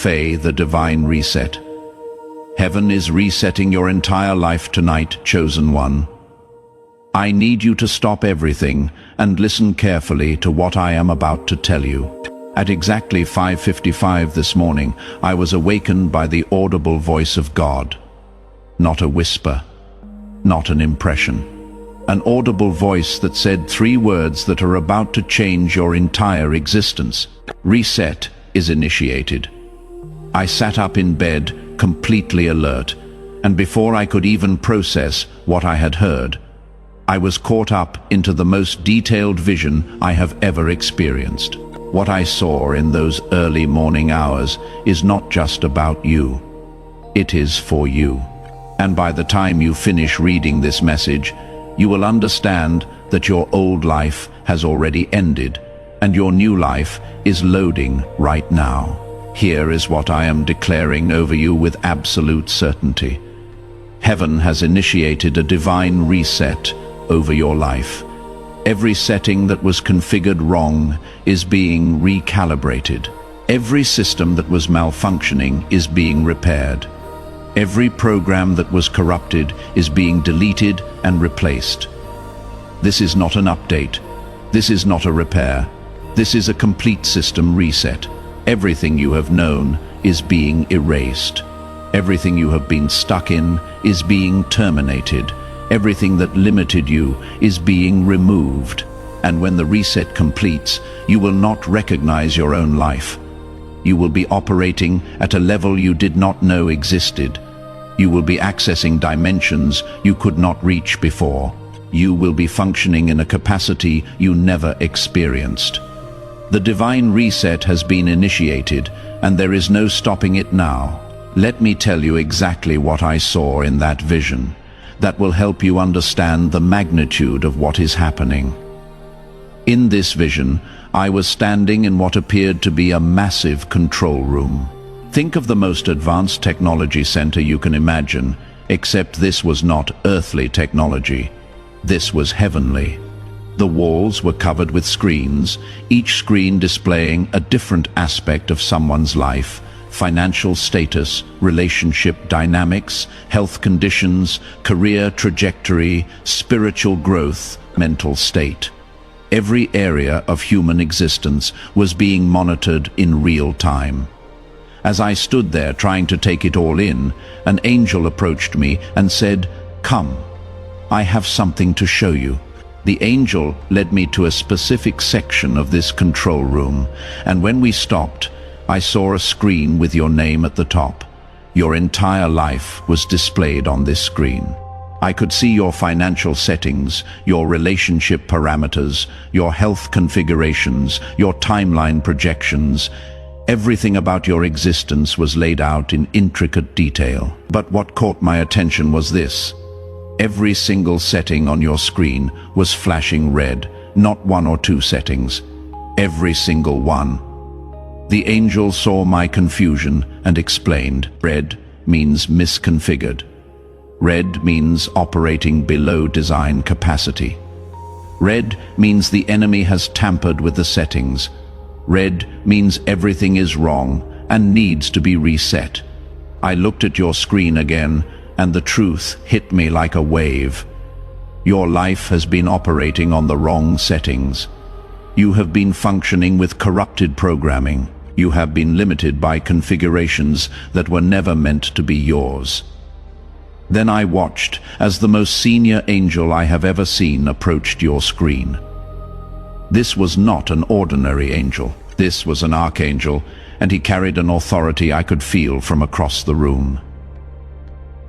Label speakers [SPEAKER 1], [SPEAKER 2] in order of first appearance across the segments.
[SPEAKER 1] The divine reset. Heaven is resetting your entire life tonight, chosen one. I need you to stop everything and listen carefully to what I am about to tell you. At exactly 5:55 this morning, I was awakened by the audible voice of God. Not a whisper, not an impression. An audible voice that said 3 words that are about to change your entire existence. Reset is initiated. I sat up in bed, completely alert, and before I could even process what I had heard, I was caught up into the most detailed vision I have ever experienced. What I saw in those early morning hours is not just about you. It is for you. And by the time you finish reading this message, you will understand that your old life has already ended, and your new life is loading right now. Here is what I am declaring over you with absolute certainty. Heaven has initiated a divine reset over your life. Every setting that was configured wrong is being recalibrated. Every system that was malfunctioning is being repaired. Every program that was corrupted is being deleted and replaced. This is not an update. This is not a repair. This is a complete system reset. Everything you have known is being erased. Everything you have been stuck in is being terminated. Everything that limited you is being removed. And when the reset completes, you will not recognize your own life. You will be operating at a level you did not know existed. You will be accessing dimensions you could not reach before. You will be functioning in a capacity you never experienced. The divine reset has been initiated, and there is no stopping it now. Let me tell you exactly what I saw in that vision. That will help you understand the magnitude of what is happening. In this vision, I was standing in what appeared to be a massive control room. Think of the most advanced technology center you can imagine, except this was not earthly technology. This was heavenly. The walls were covered with screens, each screen displaying a different aspect of someone's life: financial status, relationship dynamics, health conditions, career trajectory, spiritual growth, mental state. Every area of human existence was being monitored in real time. As I stood there trying to take it all in, an angel approached me and said, "Come, I have something to show you." The angel led me to a specific section of this control room, and when we stopped, I saw a screen with your name at the top. Your entire life was displayed on this screen. I could see your financial settings, your relationship parameters, your health configurations, your timeline projections. Everything about your existence was laid out in intricate detail. But what caught my attention was this. Every single setting on your screen was flashing red, not 1 or 2 settings. Every single one. The angel saw my confusion and explained, red means misconfigured. Red means operating below design capacity. Red means the enemy has tampered with the settings. Red means everything is wrong and needs to be reset. I looked at your screen again, and the truth hit me like a wave. Your life has been operating on the wrong settings. You have been functioning with corrupted programming. You have been limited by configurations that were never meant to be yours. Then I watched as the most senior angel I have ever seen approached your screen. This was not an ordinary angel. This was an archangel, and he carried an authority I could feel from across the room.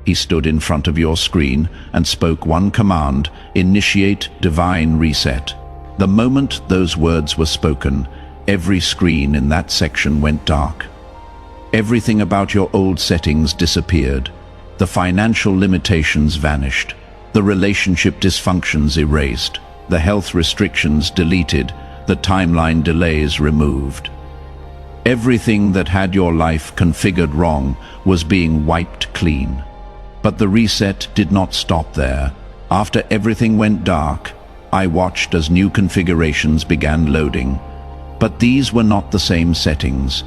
[SPEAKER 1] He stood in front of your screen and spoke one command: initiate divine reset. The moment those words were spoken, every screen in that section went dark. Everything about your old settings disappeared. The financial limitations vanished. The relationship dysfunctions erased. The health restrictions deleted. The timeline delays removed. Everything that had your life configured wrong was being wiped clean. But the reset did not stop there. After everything went dark, I watched as new configurations began loading. But these were not the same settings.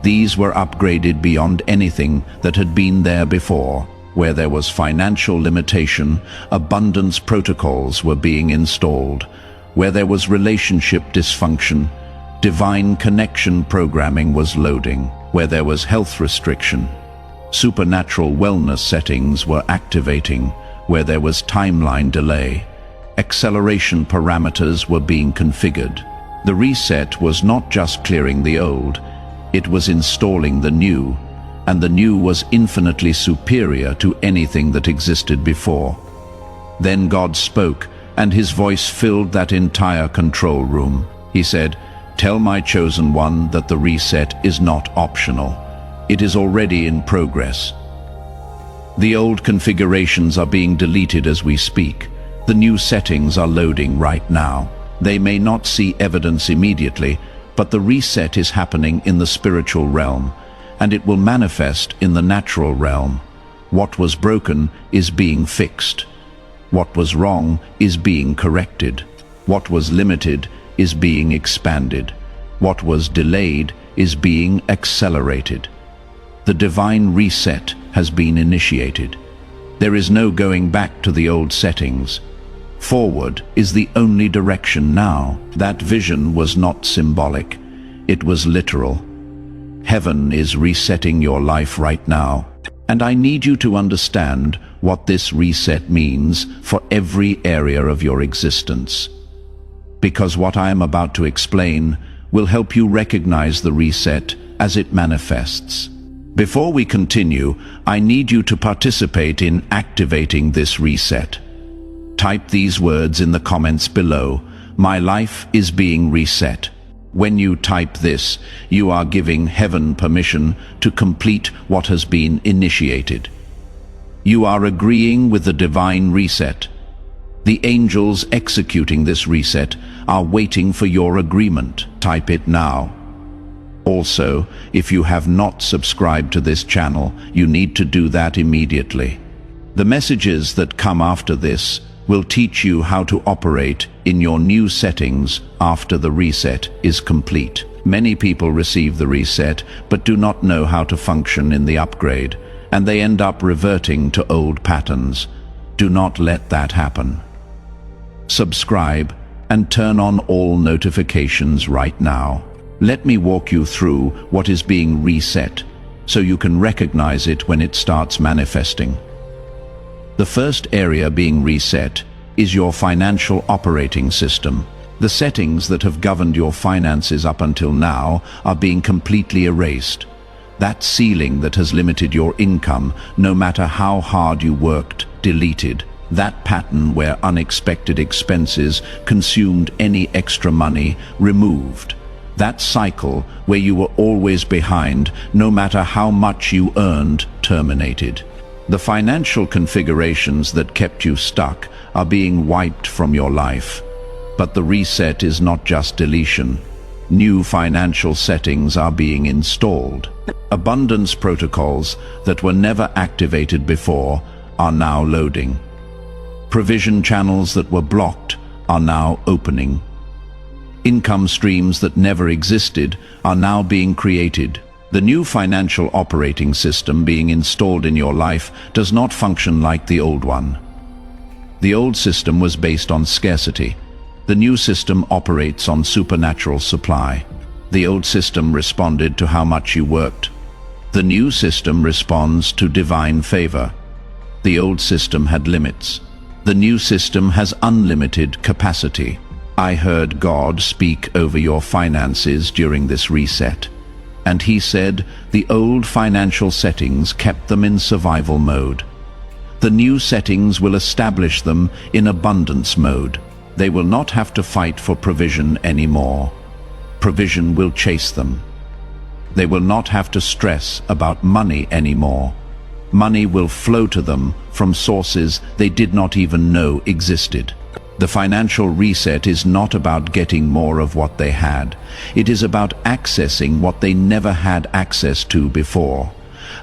[SPEAKER 1] These were upgraded beyond anything that had been there before. Where there was financial limitation, abundance protocols were being installed. Where there was relationship dysfunction, divine connection programming was loading. Where there was health restriction, supernatural wellness settings were activating. Where there was timeline delay, acceleration parameters were being configured. The reset was not just clearing the old, it was installing the new, and the new was infinitely superior to anything that existed before. Then God spoke, and his voice filled that entire control room. He said, "Tell my chosen one that the reset is not optional. It is already in progress." The old configurations are being deleted as we speak. The new settings are loading right now. They may not see evidence immediately, but the reset is happening in the spiritual realm, and it will manifest in the natural realm. What was broken is being fixed. What was wrong is being corrected. What was limited is being expanded. What was delayed is being accelerated. The divine reset has been initiated. There is no going back to the old settings. Forward is the only direction now. That vision was not symbolic. It was literal. Heaven is resetting your life right now. And I need you to understand what this reset means for every area of your existence. Because what I am about to explain will help you recognize the reset as it manifests. Before we continue, I need you to participate in activating this reset. Type these words in the comments below. My life is being reset. When you type this, you are giving heaven permission to complete what has been initiated. You are agreeing with the divine reset. The angels executing this reset are waiting for your agreement. Type it now. Also, if you have not subscribed to this channel, you need to do that immediately. The messages that come after this will teach you how to operate in your new settings after the reset is complete. Many people receive the reset but do not know how to function in the upgrade, and they end up reverting to old patterns. Do not let that happen. Subscribe and turn on all notifications right now. Let me walk you through what is being reset so you can recognize it when it starts manifesting. The first area being reset is your financial operating system. The settings that have governed your finances up until now are being completely erased. That ceiling that has limited your income, no matter how hard you worked, deleted. That pattern where unexpected expenses consumed any extra money, removed. That cycle where you were always behind, no matter how much you earned, terminated. The financial configurations that kept you stuck are being wiped from your life. But the reset is not just deletion. New financial settings are being installed. Abundance protocols that were never activated before are now loading. Provision channels that were blocked are now opening. Income streams that never existed are now being created. The new financial operating system being installed in your life does not function like the old one. The old system was based on scarcity. The new system operates on supernatural supply. The old system responded to how much you worked. The new system responds to divine favor. The old system had limits. The new system has unlimited capacity. I heard God speak over your finances during this reset. And he said the old financial settings kept them in survival mode. The new settings will establish them in abundance mode. They will not have to fight for provision anymore. Provision will chase them. They will not have to stress about money anymore. Money will flow to them from sources they did not even know existed. The financial reset is not about getting more of what they had. It is about accessing what they never had access to before.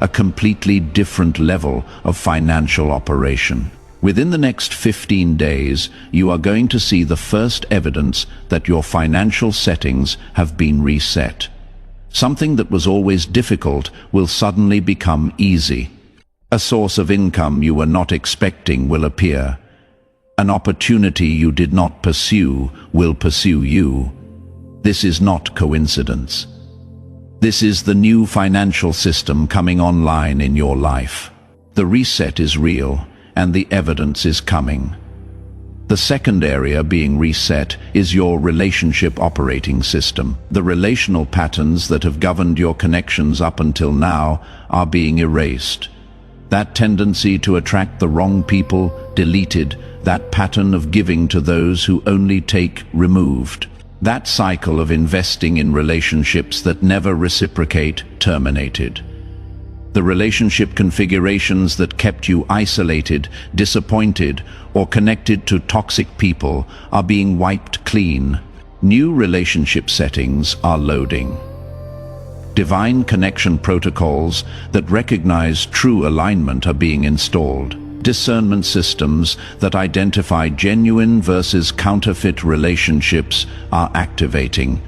[SPEAKER 1] A completely different level of financial operation. Within the next 15 days, you are going to see the first evidence that your financial settings have been reset. Something that was always difficult will suddenly become easy. A source of income you were not expecting will appear. An opportunity you did not pursue will pursue you. This is not coincidence. This is the new financial system coming online in your life. The reset is real, and the evidence is coming. The second area being reset is your relationship operating system. The relational patterns that have governed your connections up until now are being erased. That tendency to attract the wrong people, deleted. That pattern of giving to those who only take, removed. That cycle of investing in relationships that never reciprocate, terminated. The relationship configurations that kept you isolated, disappointed, or connected to toxic people are being wiped clean. New relationship settings are loading. Divine connection protocols that recognize true alignment are being installed. Discernment systems that identify genuine versus counterfeit relationships are activating.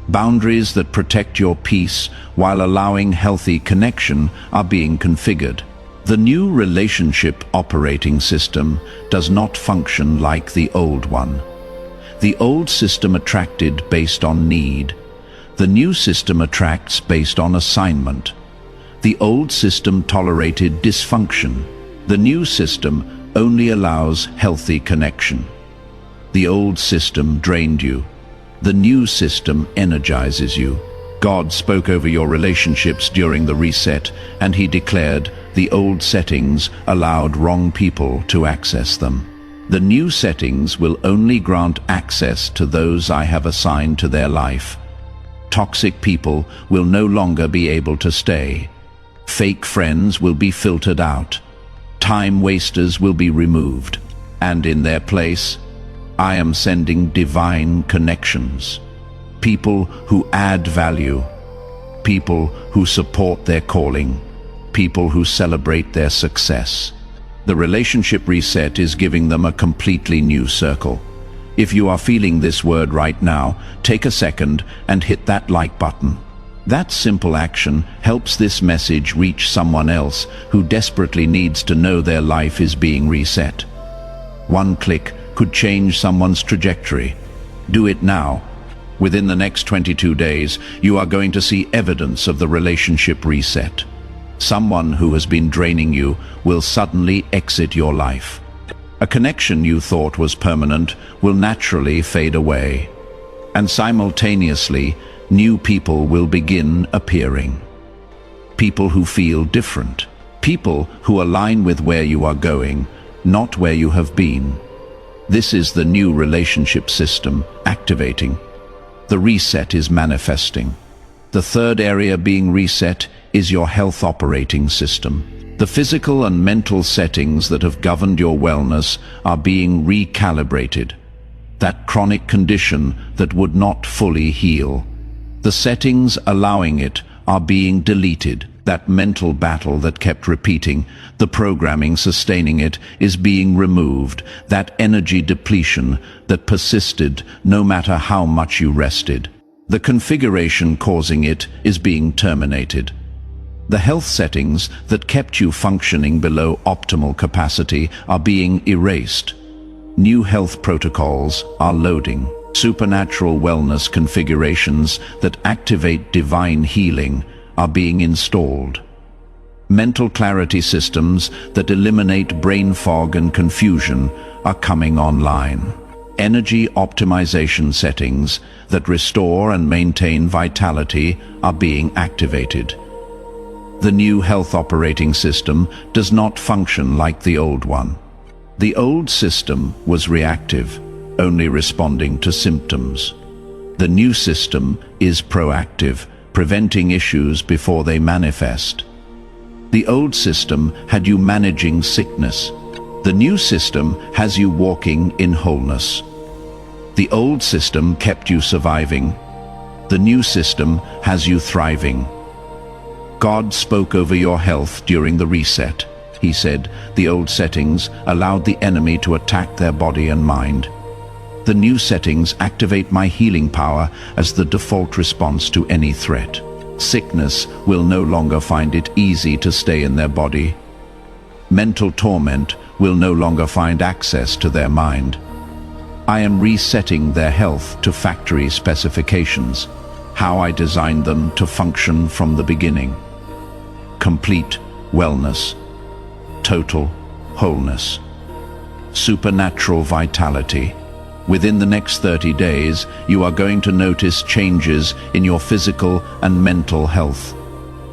[SPEAKER 1] Boundaries that protect your peace while allowing healthy connection are being configured. The new relationship operating system does not function like the old one. The old system attracted based on need. The new system attracts based on assignment. The old system tolerated dysfunction. The new system only allows healthy connection. The old system drained you. The new system energizes you. God spoke over your relationships during the reset, and he declared the old settings allowed wrong people to access them. The new settings will only grant access to those I have assigned to their life. Toxic people will no longer be able to stay. Fake friends will be filtered out. Time wasters will be removed. And in their place, I am sending divine connections. People who add value. People who support their calling. People who celebrate their success. The relationship reset is giving them a completely new circle. If you are feeling this word right now, take a second and hit that like button. That simple action helps this message reach someone else who desperately needs to know their life is being reset. One click could change someone's trajectory. Do it now. Within the next 22 days, you are going to see evidence of the relationship reset. Someone who has been draining you will suddenly exit your life. A connection you thought was permanent will naturally fade away. And simultaneously, new people will begin appearing. People who feel different. People who align with where you are going, not where you have been. This is the new relationship system activating. The reset is manifesting. The third area being reset is your health operating system. The physical and mental settings that have governed your wellness are being recalibrated. That chronic condition that would not fully heal. The settings allowing it are being deleted. That mental battle that kept repeating, the programming sustaining it, is being removed. That energy depletion that persisted no matter how much you rested. The configuration causing it is being terminated. The health settings that kept you functioning below optimal capacity are being erased. New health protocols are loading. Supernatural wellness configurations that activate divine healing are being installed. Mental clarity systems that eliminate brain fog and confusion are coming online. Energy optimization settings that restore and maintain vitality are being activated. The new health operating system does not function like the old one. The old system was reactive, only responding to symptoms. The new system is proactive, preventing issues before they manifest. The old system had you managing sickness. The new system has you walking in wholeness. The old system kept you surviving. The new system has you thriving. God spoke over your health during the reset. He said the old settings allowed the enemy to attack their body and mind. The new settings activate my healing power as the default response to any threat. Sickness will no longer find it easy to stay in their body. Mental torment will no longer find access to their mind. I am resetting their health to factory specifications, how I designed them to function from the beginning. Complete wellness, total wholeness, supernatural vitality. Within the next 30 days, you are going to notice changes in your physical and mental health.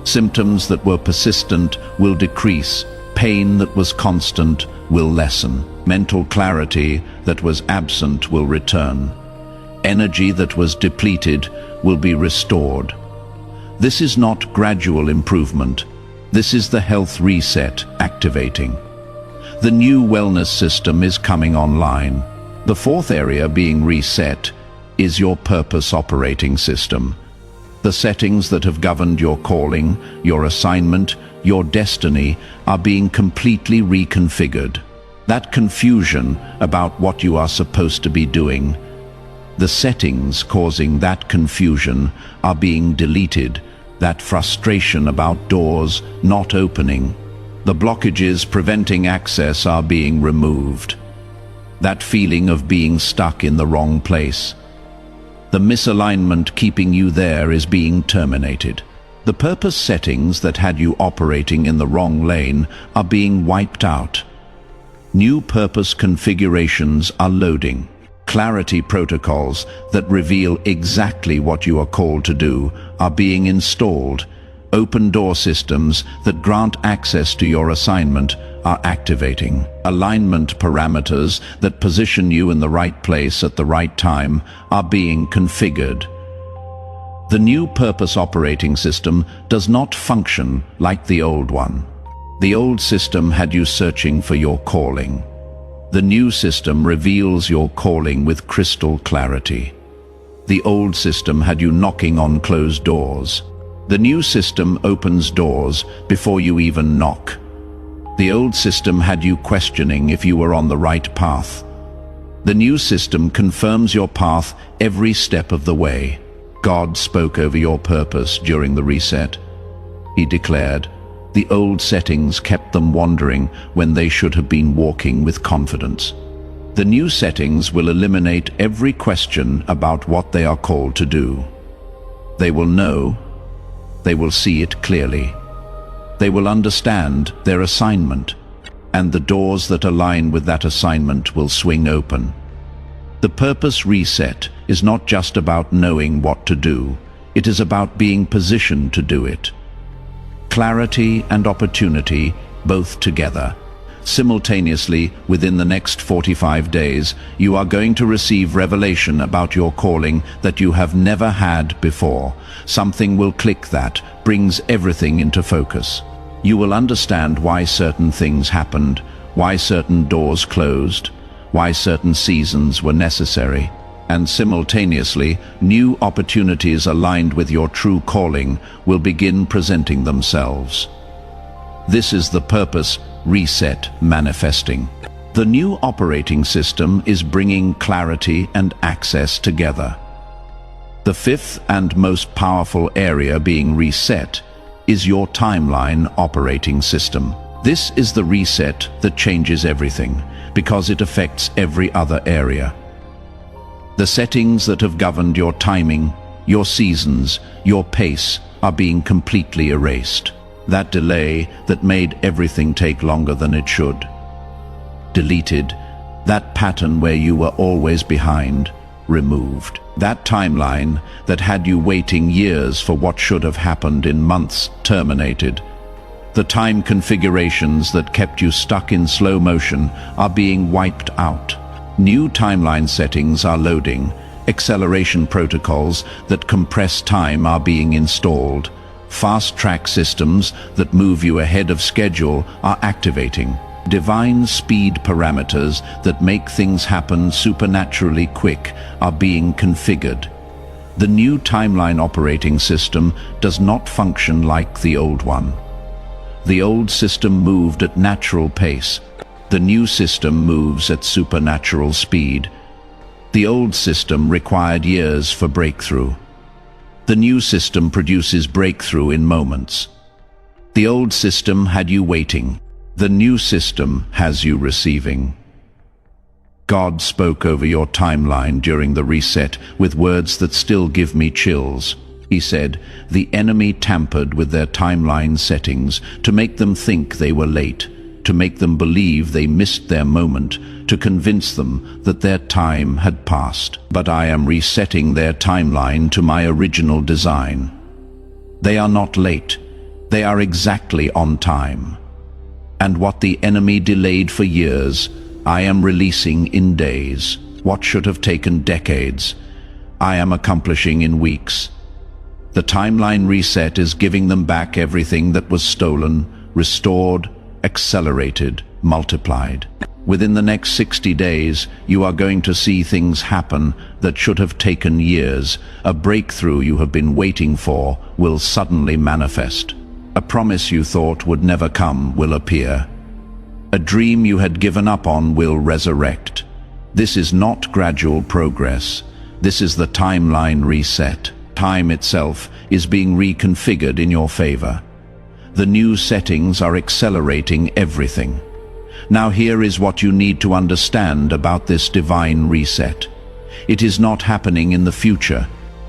[SPEAKER 1] Symptoms that were persistent will decrease. Pain that was constant will lessen. Mental clarity that was absent will return. Energy that was depleted will be restored. This is not gradual improvement. This is the health reset activating. The new wellness system is coming online. The fourth area being reset is your purpose operating system. The settings that have governed your calling, your assignment, your destiny are being completely reconfigured. That confusion about what you are supposed to be doing, the settings causing that confusion are being deleted. That frustration about doors not opening, the blockages preventing access are being removed. That feeling of being stuck in the wrong place, the misalignment keeping you there is being terminated. The purpose settings that had you operating in the wrong lane are being wiped out. New purpose configurations are loading. Clarity protocols that reveal exactly what you are called to do are being installed. Open door systems that grant access to your assignment are activating. Alignment parameters that position you in the right place at the right time are being configured. The new purpose operating system does not function like the old one. The old system had you searching for your calling. The new system reveals your calling with crystal clarity. The old system had you knocking on closed doors. The new system opens doors before you even knock. The old system had you questioning if you were on the right path. The new system confirms your path every step of the way. God spoke over your purpose during the reset. He declared, the old settings kept them wandering when they should have been walking with confidence. The new settings will eliminate every question about what they are called to do. They will know. They will see it clearly. They will understand their assignment, and the doors that align with that assignment will swing open. The purpose reset is not just about knowing what to do. It is about being positioned to do it. Clarity and opportunity, both together. Simultaneously, within the next 45 days, you are going to receive revelation about your calling that you have never had before. Something will click that brings everything into focus. You will understand why certain things happened, why certain doors closed, why certain seasons were necessary, and simultaneously, new opportunities aligned with your true calling will begin presenting themselves. This is the purpose reset manifesting. The new operating system is bringing clarity and access together. The fifth and most powerful area being reset is your timeline operating system. This is the reset that changes everything because it affects every other area. The settings that have governed your timing, your seasons, your pace are being completely erased. That delay that made everything take longer than it should. Deleted. That pattern where you were always behind, removed. That timeline that had you waiting years for what should have happened in months, terminated. The time configurations that kept you stuck in slow motion are being wiped out. New timeline settings are loading. Acceleration protocols that compress time are being installed. Fast-track systems that move you ahead of schedule are activating. Divine speed parameters that make things happen supernaturally quick are being configured. The new timeline operating system does not function like the old one. The old system moved at natural pace. The new system moves at supernatural speed. The old system required years for breakthrough. The new system produces breakthrough in moments. The old system had you waiting. The new system has you receiving. God spoke over your timeline during the reset with words that still give me chills. He said, "The enemy tampered with their timeline settings to make them think they were late, to make them believe they missed their moment, to convince them that their time had passed. But I am resetting their timeline to my original design. They are not late. They are exactly on time. And what the enemy delayed for years, I am releasing in days. What should have taken decades, I am accomplishing in weeks. The timeline reset is giving them back everything that was stolen, restored, accelerated, multiplied. Within the next 60 days, you are going to see things happen that should have taken years. A breakthrough you have been waiting for will suddenly manifest. A promise you thought would never come will appear. A dream you had given up on will resurrect. This is not gradual progress. This is the timeline reset. Time itself is being reconfigured in your favor. The new settings are accelerating everything. Now here is what you need to understand about this divine reset. It is not happening in the future.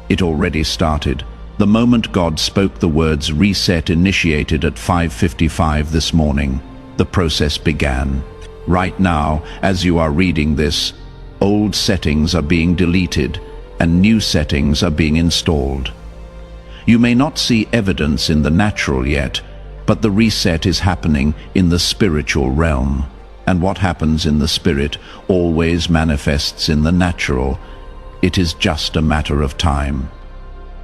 [SPEAKER 1] It already started. The moment God spoke the words reset initiated at 5:55 this morning, the process began. Right now, as you are reading this, old settings are being deleted and new settings are being installed. You may not see evidence in the natural yet, but the reset is happening in the spiritual realm. And what happens in the spirit always manifests in the natural. It is just a matter of time.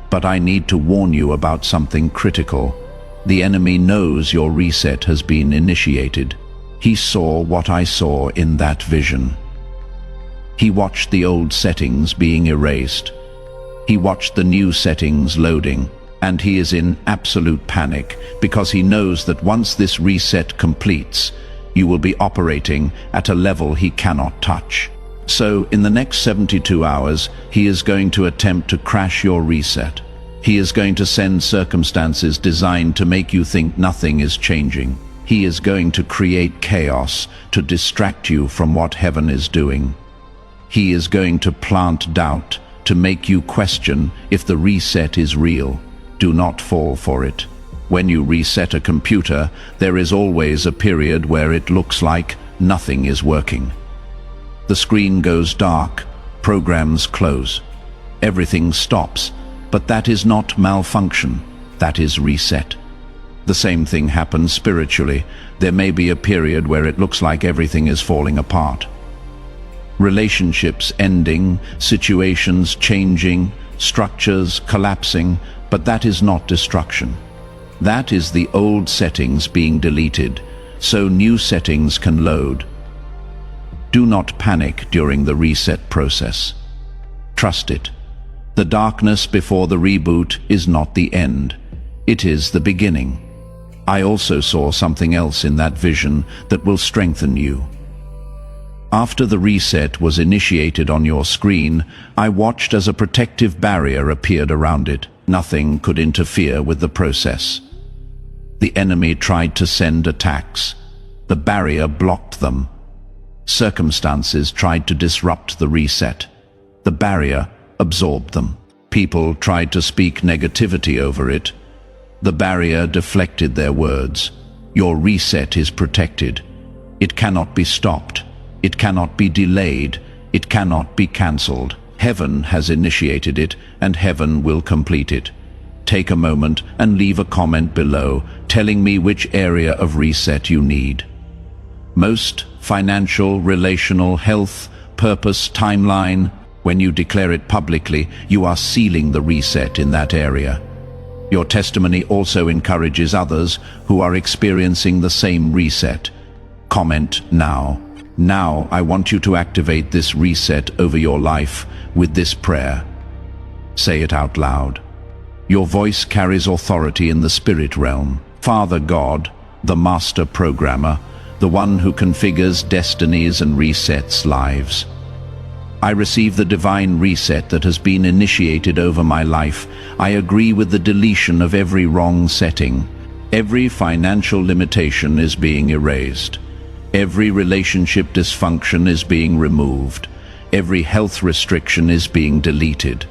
[SPEAKER 1] But I need to warn you about something critical. The enemy knows your reset has been initiated. He saw what I saw in that vision. He watched the old settings being erased. He watched the new settings loading, and he is in absolute panic because he knows that once this reset completes, you will be operating at a level he cannot touch. So, in the next 72 hours, he is going to attempt to crash your reset. He is going to send circumstances designed to make you think nothing is changing. He is going to create chaos to distract you from what heaven is doing. He is going to plant doubt to make you question if the reset is real. Do not fall for it. When you reset a computer, there is always a period where it looks like nothing is working. The screen goes dark, programs close, everything stops, but that is not malfunction, that is reset. The same thing happens spiritually. There may be a period where it looks like everything is falling apart. Relationships ending, situations changing, structures collapsing, but that is not destruction. That is the old settings being deleted, so new settings can load. Do not panic during the reset process. Trust it. The darkness before the reboot is not the end. It is the beginning. I also saw something else in that vision that will strengthen you. After the reset was initiated on your screen, I watched as a protective barrier appeared around it. Nothing could interfere with the process. The enemy tried to send attacks. The barrier blocked them. Circumstances tried to disrupt the reset. The barrier absorbed them. People tried to speak negativity over it. The barrier deflected their words. Your reset is protected. It cannot be stopped. It cannot be delayed. It cannot be cancelled. Heaven has initiated it, and heaven will complete it. Take a moment and leave a comment below telling me which area of reset you need. Most, financial, relational, health, purpose, timeline. When you declare it publicly, you are sealing the reset in that area. Your testimony also encourages others who are experiencing the same reset. Comment now. Now I want you to activate this reset over your life with this prayer. Say it out loud. Your voice carries authority in the spirit realm. Father God, the master programmer, the one who configures destinies and resets lives. I receive the divine reset that has been initiated over my life. I agree with the deletion of every wrong setting. Every financial limitation is being erased. Every relationship dysfunction is being removed. Every health restriction is being deleted.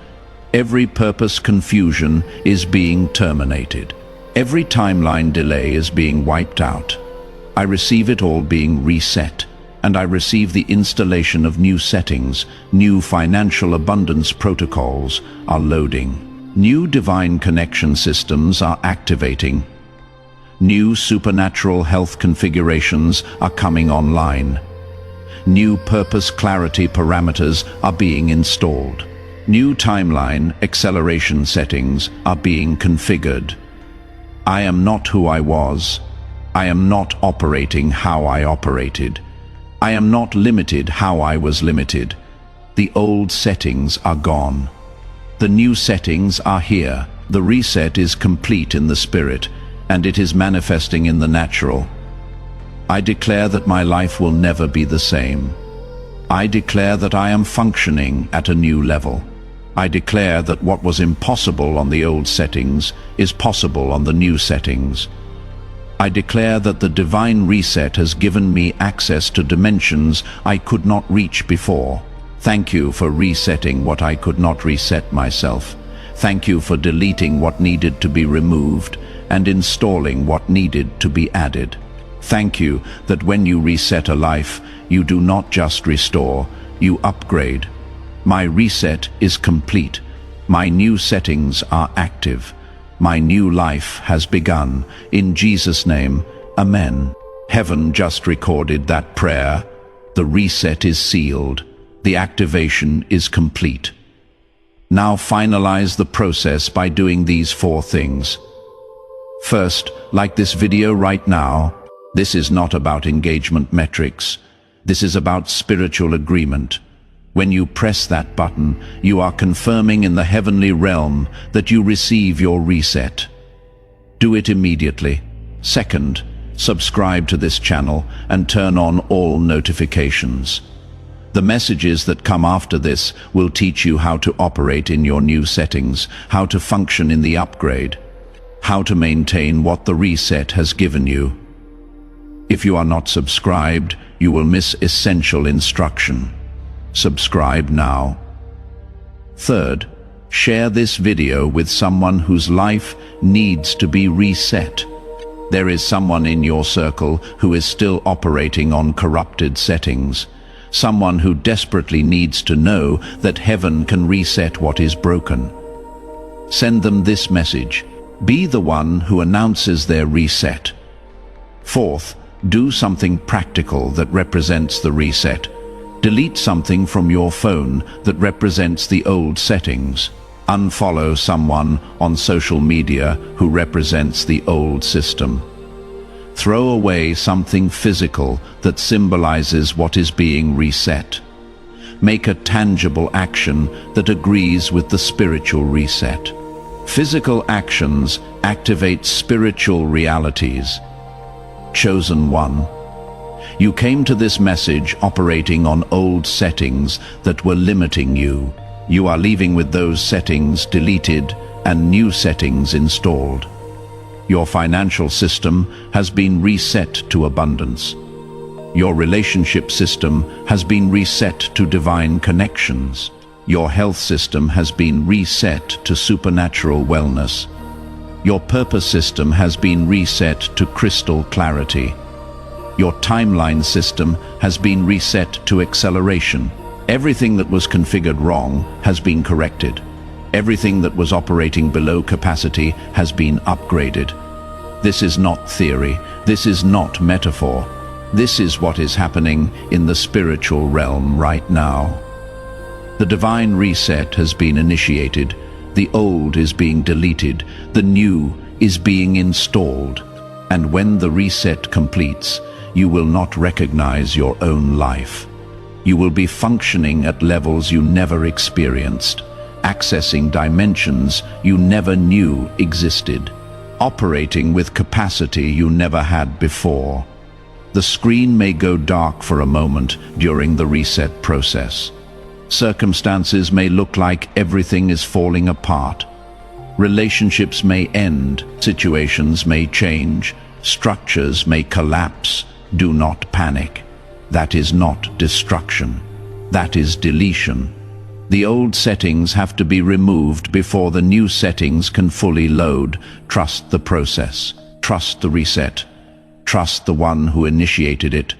[SPEAKER 1] Every purpose confusion is being terminated. Every timeline delay is being wiped out. I receive it all being reset, and I receive the installation of new settings. New financial abundance protocols are loading. New divine connection systems are activating. New supernatural health configurations are coming online. New purpose clarity parameters are being installed. New timeline acceleration settings are being configured. I am not who I was. I am not operating how I operated. I am not limited how I was limited. The old settings are gone. The new settings are here. The reset is complete in the spirit, and it is manifesting in the natural. I declare that my life will never be the same. I declare that I am functioning at a new level. I declare that what was impossible on the old settings is possible on the new settings. I declare that the divine reset has given me access to dimensions I could not reach before. Thank you for resetting what I could not reset myself. Thank you for deleting what needed to be removed and installing what needed to be added. Thank you that when you reset a life, you do not just restore, you upgrade. My reset is complete. My new settings are active. My new life has begun. In Jesus' name, Amen. Heaven just recorded that prayer. The reset is sealed. The activation is complete. Now finalize the process by doing these 4 things. First, like this video right now. This is not about engagement metrics. This is about spiritual agreement. When you press that button, you are confirming in the heavenly realm that you receive your reset. Do it immediately. Second, subscribe to this channel and turn on all notifications. The messages that come after this will teach you how to operate in your new settings, how to function in the upgrade, how to maintain what the reset has given you. If you are not subscribed, you will miss essential instruction. Subscribe now. Third, share this video with someone whose life needs to be reset. There is someone in your circle who is still operating on corrupted settings. Someone who desperately needs to know that heaven can reset what is broken. Send them this message. Be the one who announces their reset. Fourth, do something practical that represents the reset. Delete something from your phone that represents the old settings. Unfollow someone on social media who represents the old system. Throw away something physical that symbolizes what is being reset. Make a tangible action that agrees with the spiritual reset. Physical actions activate spiritual realities. Chosen one. You came to this message operating on old settings that were limiting you. You are leaving with those settings deleted and new settings installed. Your financial system has been reset to abundance. Your relationship system has been reset to divine connections. Your health system has been reset to supernatural wellness. Your purpose system has been reset to crystal clarity. Your timeline system has been reset to acceleration. Everything that was configured wrong has been corrected. Everything that was operating below capacity has been upgraded. This is not theory. This is not metaphor. This is what is happening in the spiritual realm right now. The divine reset has been initiated. The old is being deleted. The new is being installed. And when the reset completes, you will not recognize your own life. You will be functioning at levels you never experienced, accessing dimensions you never knew existed, operating with capacity you never had before. The screen may go dark for a moment during the reset process. Circumstances may look like everything is falling apart. Relationships may end, situations may change, structures may collapse. Do not panic. That is not destruction. That is deletion. The old settings have to be removed before the new settings can fully load. Trust the process. Trust the reset. Trust the one who initiated it.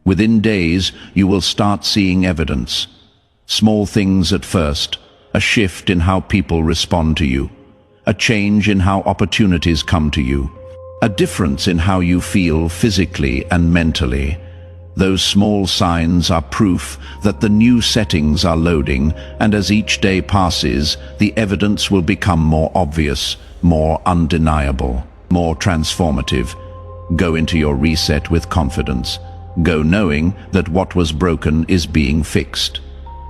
[SPEAKER 1] Within days, you will start seeing evidence. Small things at first, a shift in how people respond to you, a change in how opportunities come to you, a difference in how you feel physically and mentally. Those small signs are proof that the new settings are loading, and as each day passes, the evidence will become more obvious, more undeniable, more transformative. Go into your reset with confidence. Go knowing that what was broken is being fixed.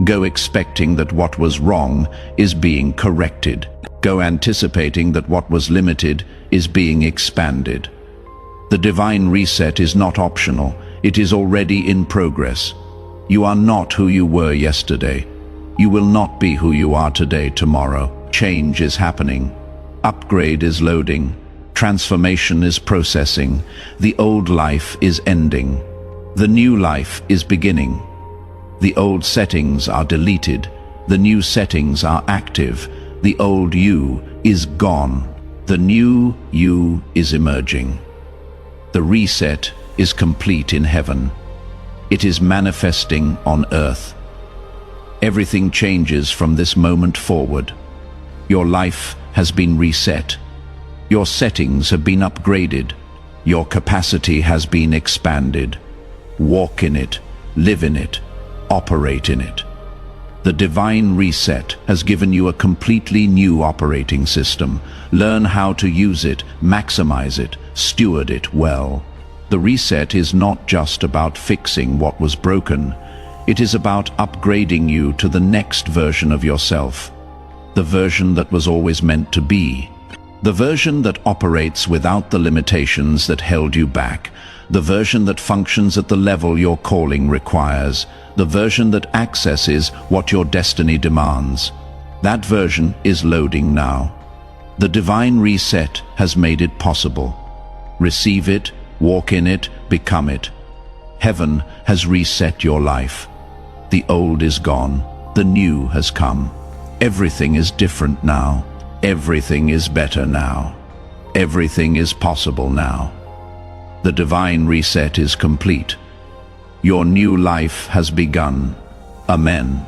[SPEAKER 1] Go expecting that what was wrong is being corrected. Go anticipating that what was limited is being expanded. The divine reset is not optional. It is already in progress. You are not who you were yesterday. You will not be who you are today, tomorrow. Change is happening. Upgrade is loading. Transformation is processing. The old life is ending. The new life is beginning. The old settings are deleted. The new settings are active. The old you is gone. The new you is emerging. The reset is complete in heaven. It is manifesting on earth. Everything changes from this moment forward. Your life has been reset. Your settings have been upgraded. Your capacity has been expanded. Walk in it, live in it, operate in it. The divine reset has given you a completely new operating system. Learn how to use it, maximize it, steward it well. The reset is not just about fixing what was broken. It is about upgrading you to the next version of yourself. The version that was always meant to be. The version that operates without the limitations that held you back. The version that functions at the level your calling requires. The version that accesses what your destiny demands. That version is loading now. The divine reset has made it possible. Receive it, walk in it, become it. Heaven has reset your life. The old is gone. The new has come. Everything is different now. Everything is better now. Everything is possible now. The divine reset is complete. Your new life has begun. Amen.